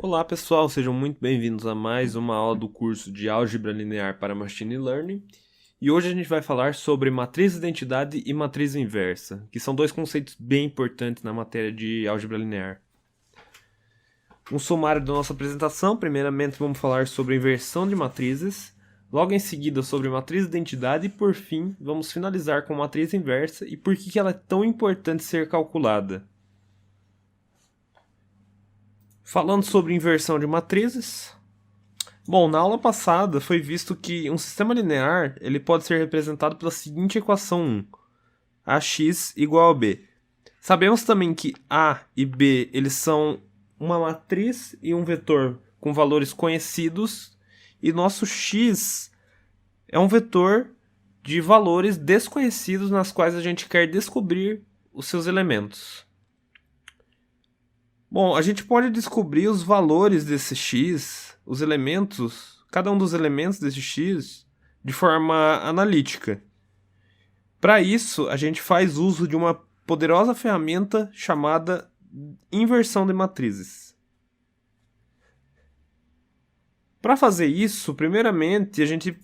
Olá pessoal, sejam muito bem-vindos a mais uma aula do curso de Álgebra Linear para Machine Learning. E hoje a gente vai falar sobre matriz de identidade e matriz inversa, que são dois conceitos bem importantes na matéria de álgebra linear. Um sumário da nossa apresentação: primeiramente vamos falar sobre inversão de matrizes, logo em seguida sobre matriz de identidade e por fim vamos finalizar com matriz inversa e por que ela é tão importante ser calculada. Falando sobre inversão de matrizes, bom, na aula passada foi visto que um sistema linear ele pode ser representado pela seguinte equação 1, ax igual a b. Sabemos também que a e b eles são uma matriz e um vetor com valores conhecidos e nosso x é um vetor de valores desconhecidos nas quais a gente quer descobrir os seus elementos. Bom, a gente pode descobrir os valores desse x, os elementos, cada um dos elementos desse x, de forma analítica. Para isso, a gente faz uso de uma poderosa ferramenta chamada inversão de matrizes. Para fazer isso, primeiramente, a gente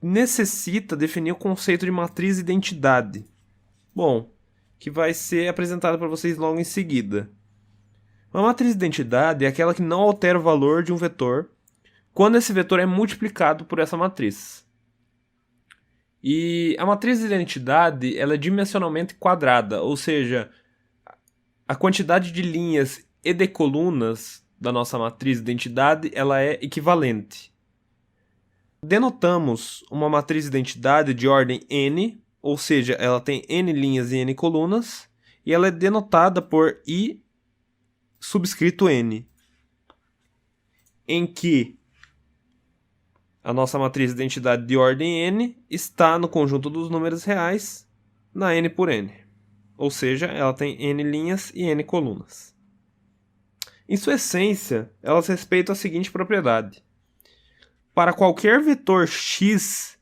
necessita definir o conceito de matriz identidade. Bom, que vai ser apresentado para vocês logo em seguida. Uma matriz de identidade é aquela que não altera o valor de um vetor quando esse vetor é multiplicado por essa matriz. E a matriz de identidade ela é dimensionalmente quadrada, ou seja, a quantidade de linhas e de colunas da nossa matriz de identidade ela é equivalente. Denotamos uma matriz de identidade de ordem n, ou seja, ela tem n linhas e n colunas, e ela é denotada por I subscrito n, em que a nossa matriz de identidade de ordem n está no conjunto dos números reais na n por n, ou seja, ela tem n linhas e n colunas. Em sua essência, elas respeitam a seguinte propriedade: para qualquer vetor x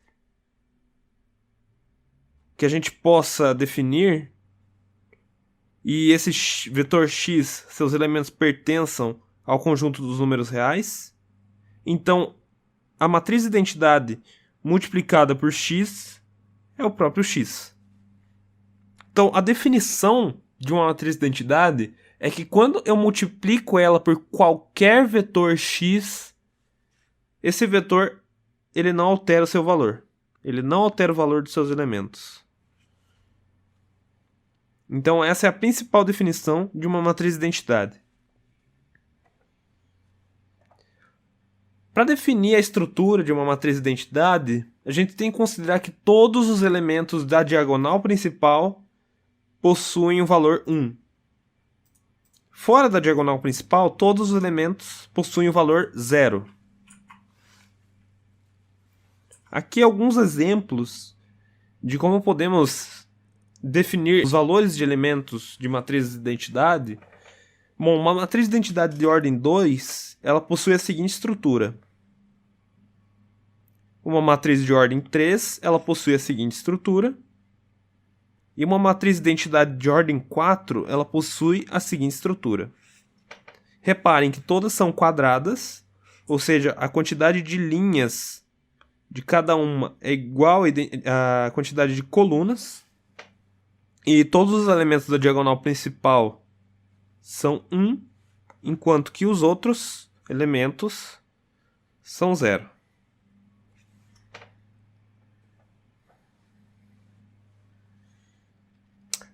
que a gente possa definir, e esse vetor x, seus elementos pertençam ao conjunto dos números reais, então a matriz de identidade multiplicada por x é o próprio x. Então a definição de uma matriz de identidade é que quando eu multiplico ela por qualquer vetor x, esse vetor ele não altera o seu valor. Ele não altera o valor dos seus elementos. Então essa é a principal definição de uma matriz de identidade. Para definir a estrutura de uma matriz de identidade, a gente tem que considerar que todos os elementos da diagonal principal possuem o valor 1. Fora da diagonal principal, todos os elementos possuem o valor 0. Aqui alguns exemplos de como podemos definir os valores de elementos de matriz de identidade. Bom, uma matriz de identidade de ordem 2, ela possui a seguinte estrutura. Uma matriz de ordem 3, ela possui a seguinte estrutura. E uma matriz de identidade de ordem 4, ela possui a seguinte estrutura. Reparem que todas são quadradas, ou seja, a quantidade de linhas de cada uma é igual à quantidade de colunas. E todos os elementos da diagonal principal são 1, enquanto que os outros elementos são 0.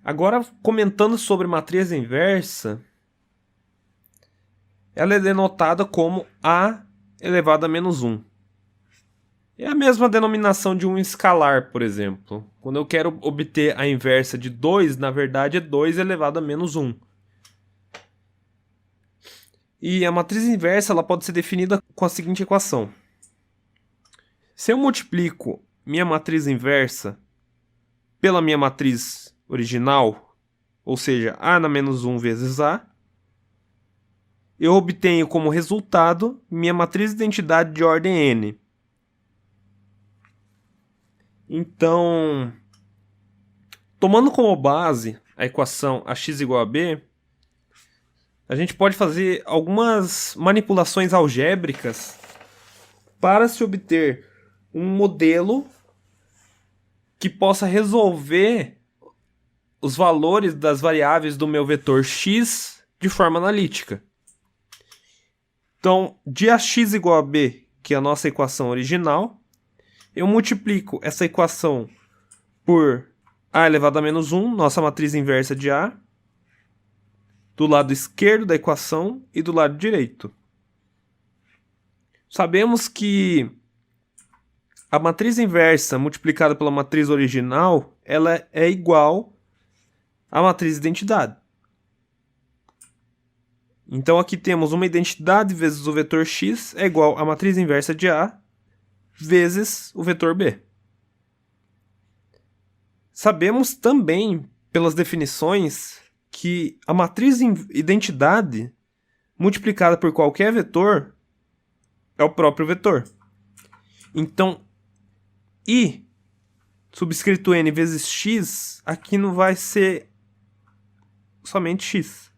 Agora, comentando sobre matriz inversa, ela é denotada como A elevado a menos 1. É a mesma denominação de um escalar, por exemplo. Quando eu quero obter a inversa de 2, na verdade é 2 elevado a menos 1. E a matriz inversa ela pode ser definida com a seguinte equação. Se eu multiplico minha matriz inversa pela minha matriz original, ou seja, A na menos 1 vezes A, eu obtenho como resultado minha matriz de identidade de ordem n. Então, tomando como base a equação ax igual a b, a gente pode fazer algumas manipulações algébricas para se obter um modelo que possa resolver os valores das variáveis do meu vetor x de forma analítica. Então, de ax igual a b, que é a nossa equação original, eu multiplico essa equação por a elevado a menos 1, nossa matriz inversa de A, do lado esquerdo da equação e do lado direito. Sabemos que a matriz inversa multiplicada pela matriz original, ela é igual à matriz identidade. Então aqui temos uma identidade vezes o vetor x é igual à matriz inversa de A vezes o vetor B. Sabemos também, pelas definições, que a matriz identidade multiplicada por qualquer vetor é o próprio vetor. Então, I subscrito n vezes x, aqui não vai ser somente x.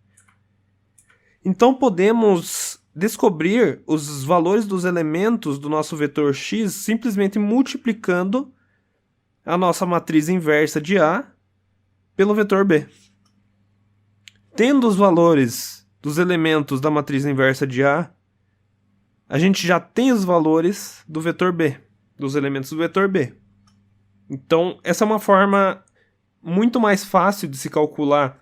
Então, podemos descobrir os valores dos elementos do nosso vetor x simplesmente multiplicando a nossa matriz inversa de A pelo vetor B. Tendo os valores dos elementos da matriz inversa de A, a gente já tem os valores do vetor B, dos elementos do vetor B. Então, essa é uma forma muito mais fácil de se calcular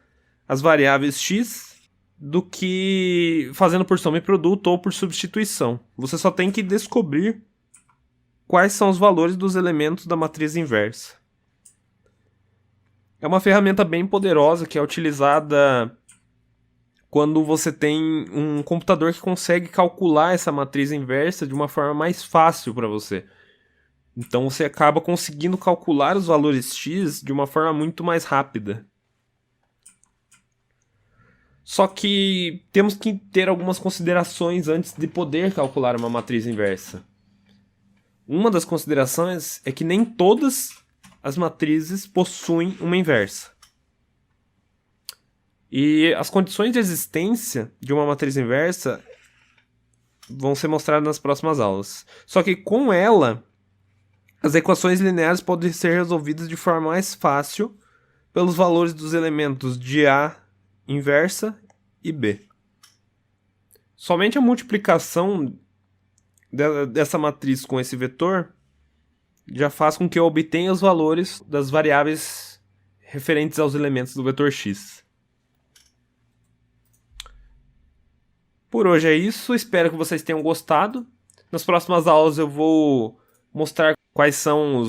as variáveis x do que fazendo por soma e produto ou por substituição. Você só tem que descobrir quais são os valores dos elementos da matriz inversa. É uma ferramenta bem poderosa que é utilizada quando você tem um computador que consegue calcular essa matriz inversa de uma forma mais fácil para você. Então você acaba conseguindo calcular os valores x de uma forma muito mais rápida. Só que temos que ter algumas considerações antes de poder calcular uma matriz inversa. Uma das considerações é que nem todas as matrizes possuem uma inversa. E as condições de existência de uma matriz inversa vão ser mostradas nas próximas aulas. Só que com ela, as equações lineares podem ser resolvidas de forma mais fácil pelos valores dos elementos de A inversa e B. Somente a multiplicação dessa matriz com esse vetor já faz com que eu obtenha os valores das variáveis referentes aos elementos do vetor x. Por hoje é isso, espero que vocês tenham gostado. Nas próximas aulas eu vou mostrar quais são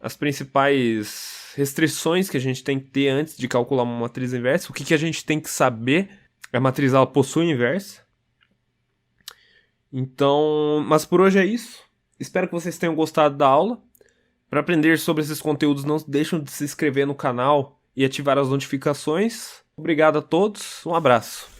as principais restrições que a gente tem que ter antes de calcular uma matriz inversa, o que a gente tem que saber. A matriz ela possui inversa. Então, mas por hoje é isso. Espero que vocês tenham gostado da aula. Para aprender sobre esses conteúdos, não deixem de se inscrever no canal e ativar as notificações. Obrigado a todos, um abraço.